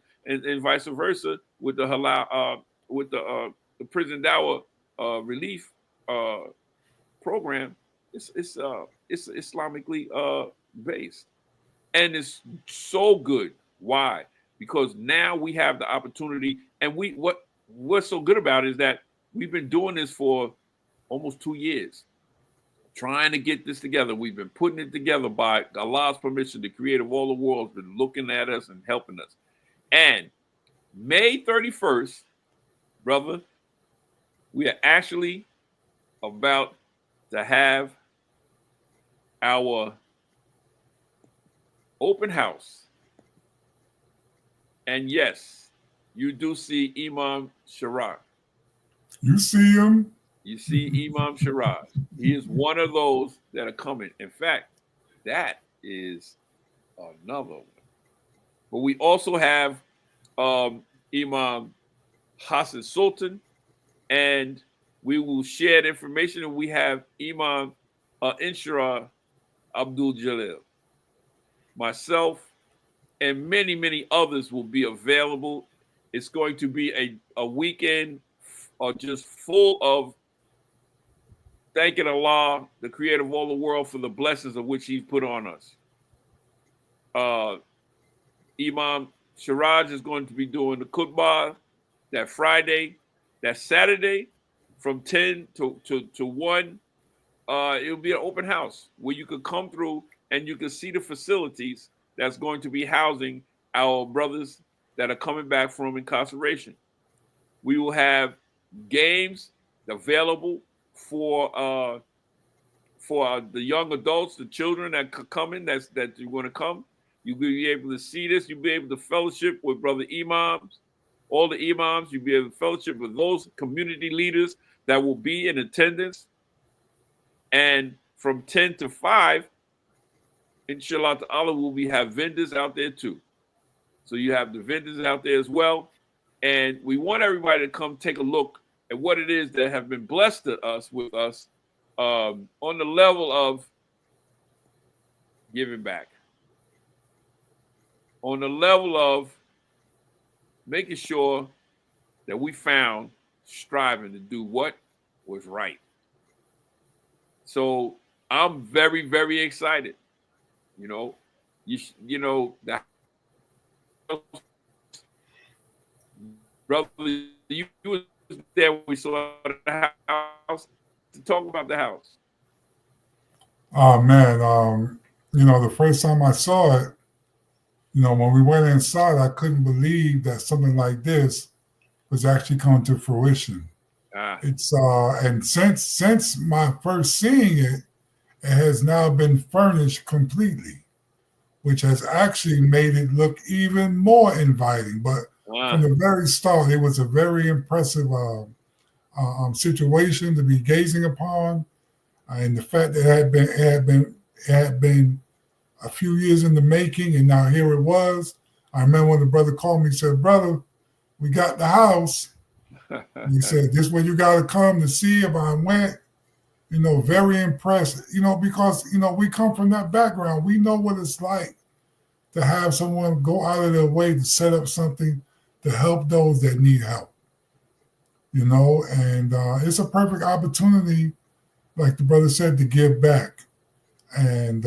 vice versa with the halal, with the Prison Dawah Relief program, it's Islamically based, and it's so good. Why? Because now we have the opportunity, and what's so good about it is that we've been doing this for almost 2 years, trying to get this together. We've been putting it together by Allah's permission. The Creator of all the world has been looking at us and helping us. And May 31st, brother, we are actually about to have our open house. And yes, you do see Imam Sharad. You see him? You see Imam Sharad. He is one of those that are coming. In fact, that is another one. But we also have Imam Hassan Sultan, and we will share the information. And we have Imam Inshira Abdul Jalil. Myself and many, many others will be available. It's going to be a weekend just full of thanking Allah, the Creator of all the world, for the blessings of which He's put on us. Imam Siraj is going to be doing the khutbah that Friday. That Saturday from 10 to 1. It'll be an open house where you could come through and you can see the facilities that's going to be housing our brothers that are coming back from incarceration. We will have games available for the young adults, the children that come in, that you're going to come. You'll be able to see this. You'll be able to fellowship with brother imams, all the imams. You'll be able to fellowship with those community leaders that will be in attendance. And from 10 to 5, inshallah ta'ala, we have vendors out there too. So you have the vendors out there as well. And we want everybody to come take a look at what it is that have been blessed to us with us on the level of giving back, on the level of making sure that we found striving to do what was right. So I'm very, very excited. You know, that brother, you was there when we saw the house to talk about the house. Oh man, the first time I saw it, when we went inside, I couldn't believe that something like this was actually coming to fruition. It's and since my first seeing it, it has now been furnished completely, which has actually made it look even more inviting. But from the very start, it was a very impressive situation to be gazing upon, and the fact that it had been a few years in the making, and now here it was. I remember when the brother called me and said, "Brother, we got the house." And he said, "This is where you got to come to see if I went." Very impressed, because, we come from that background. We know what it's like to have someone go out of their way to set up something to help those that need help, and it's a perfect opportunity, like the brother said, to give back. And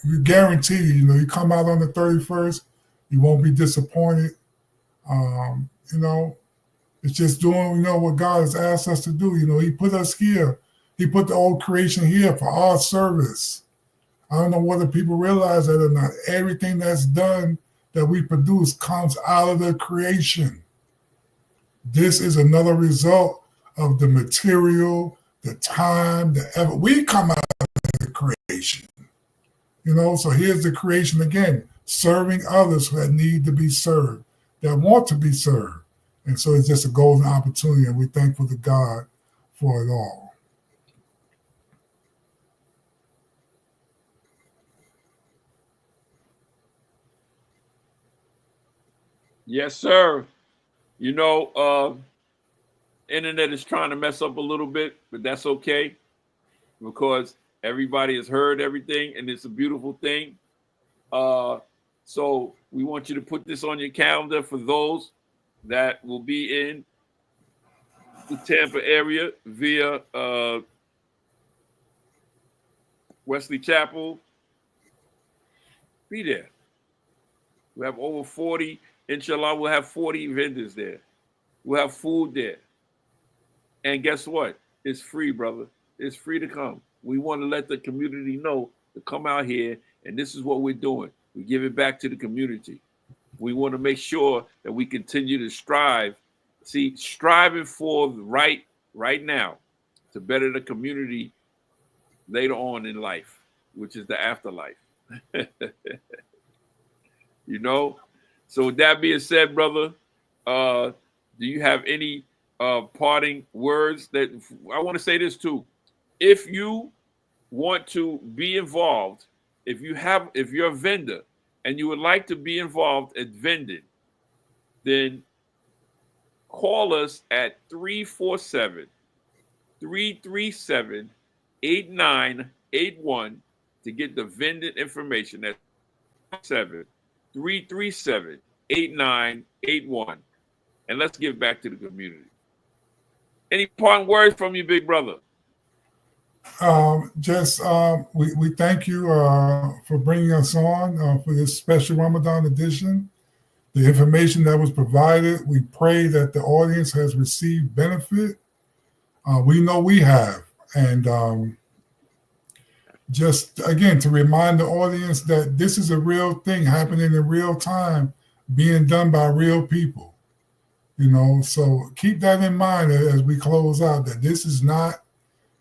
we guarantee you come out on the 31st, you won't be disappointed. It's just doing, what God has asked us to do. He put us here. He put the old creation here for our service. I don't know whether people realize that or not. Everything that's done that we produce comes out of the creation. This is another result of the material, the time, the effort. We come out of the creation. So here's the creation again, serving others that need to be served, that want to be served. And so it's just a golden opportunity, and we're thankful to God for it all. Yes, sir. Internet is trying to mess up a little bit, but that's okay because everybody has heard everything, and it's a beautiful thing. So we want you to put this on your calendar for those that will be in the Tampa area via Wesley Chapel, be there. We have over 40. Inshallah, we'll have 40 vendors there. We'll have food there. And guess what? It's free, brother. It's free to come. We want to let the community know to come out here, and this is what we're doing. We give it back to the community. We want to make sure that we continue to strive. See, striving for the right now to better the community later on in life, which is the afterlife. You know? So with that being said, brother, do you have any parting words? That I want to say this too. If you want to be involved, if you're a vendor and you would like to be involved at vending, then call us at 347-337-8981 to get the vending information. That's 337-8981. And let's give back to the community. Any parting words from you, big brother? We thank you for bringing us on for this special Ramadan edition. The information that was provided, we pray that the audience has received benefit. We know we have. And just again, to remind the audience that this is a real thing happening in real time, being done by real people. You know, so keep that in mind as we close out, that this is not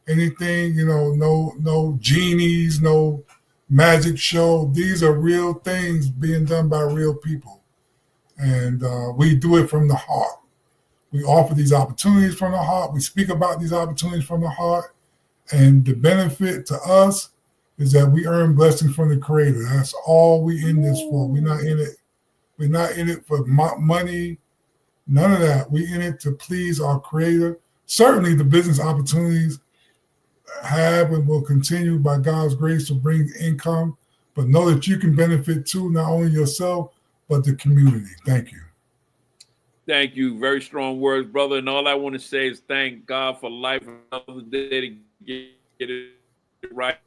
anything, you know, no genies, no magic show. These are real things being done by real people. And we do it from the heart. We offer these opportunities from the heart. We speak about these opportunities from the heart. And the benefit to us is that we earn blessings from the Creator. That's all we in this for. We're not in it for money. None of that. We in it to please our Creator. Certainly the business opportunities have and will continue by God's grace to bring income, but know that you can benefit too, not only yourself, but the community. Thank you. Thank you. Very strong words, brother. And all I want to say is thank God for life, another day to get it right.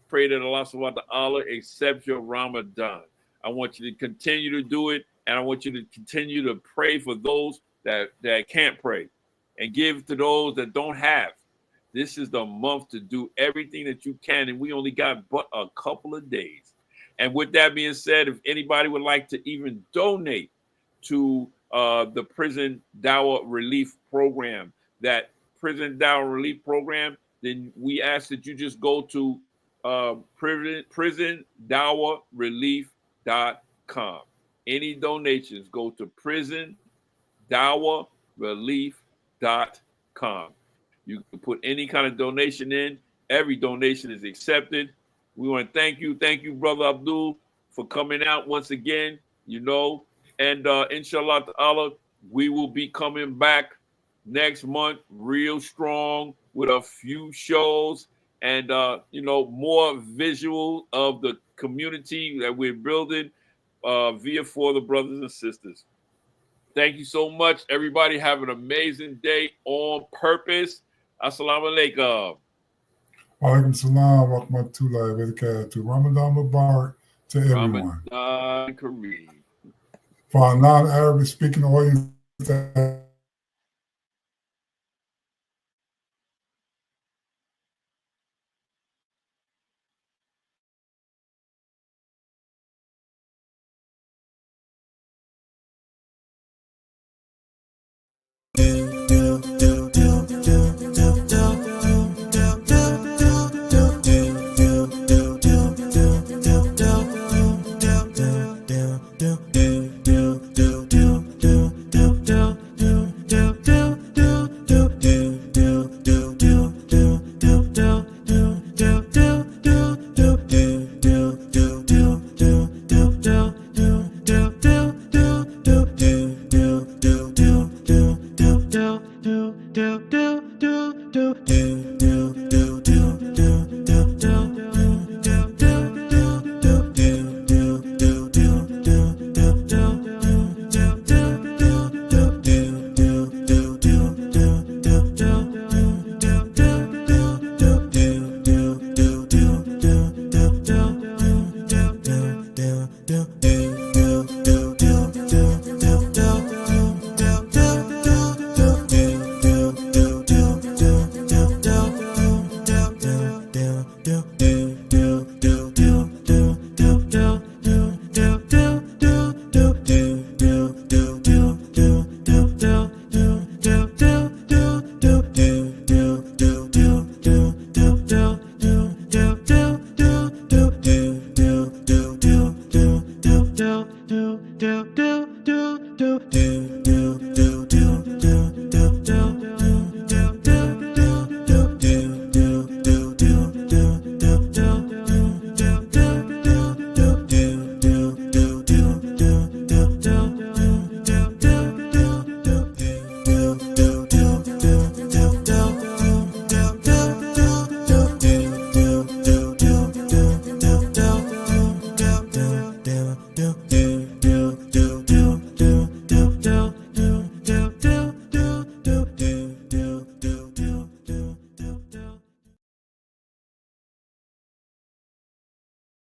Pray that Allah subhanahu wa ta'ala accepts your Ramadan. I want you to continue to do it, and I want you to continue to pray for those that can't pray and give to those that don't have. This is the month to do everything that you can, and we only got but a couple of days. And with that being said, if anybody would like to even donate to the Prison Dawah Relief Program, that Prison Dawah Relief Program, then we ask that you just go to prisondawahRelief.com. Any donations go to prisondawahRelief.com. You can put any kind of donation in. Every donation is accepted. We want to thank you, Brother Abdul, for coming out once again, you know, and inshallah ta'ala, we will be coming back next month real strong with a few shows and, you know, more visual of the community that we're building via for the brothers and sisters. Thank you so much. Everybody have an amazing day on purpose. Assalamu alaikum. Walaikum salam wa rahmatullahi wa barakatuh. Ramadan Mubarak to everyone. Ramadan Kareem. For our non-Arabic speaking audience,